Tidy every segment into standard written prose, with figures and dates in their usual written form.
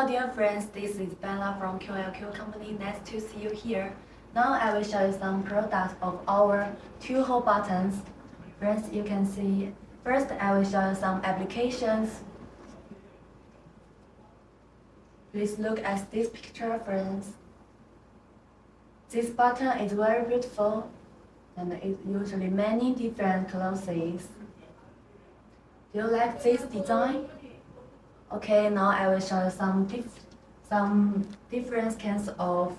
dear friends, this is Bella from QLQ Company. Nice to see you here. Now I will show you some products of our 2-hole buttons. Friends, you can see. First, I will show you some applications. Please look at this picture, friends. This button is very beautiful and it usually many different clothes. Do you like this design? Okay, now I will show you some different kinds of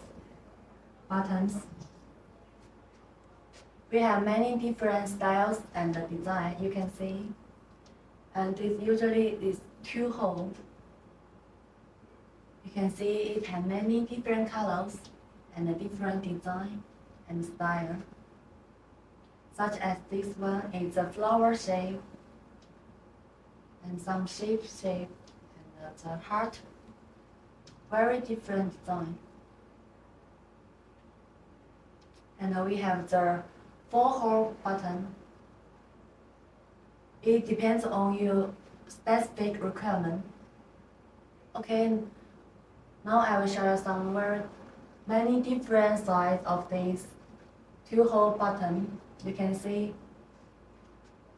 buttons. We have many different styles and design, you can see. And it usually is 2-hole. You can see it has many different colors and a different design and style. Such as this one is a flower shape and some shape and the heart. Very different design. And we have the 4-hole button. It depends on your specific requirement. Okay, now I will show you some many different sizes of this 2-hole button. You can see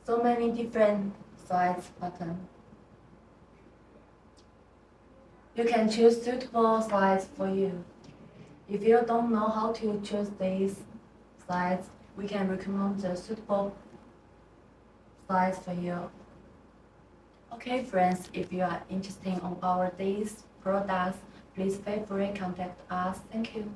so many different size button. You can choose suitable size for you. If you don't know how to choose this size, we can recommend the suitable size for you. Okay, friends, if you are interested in our these products, please feel free to contact us. Thank you.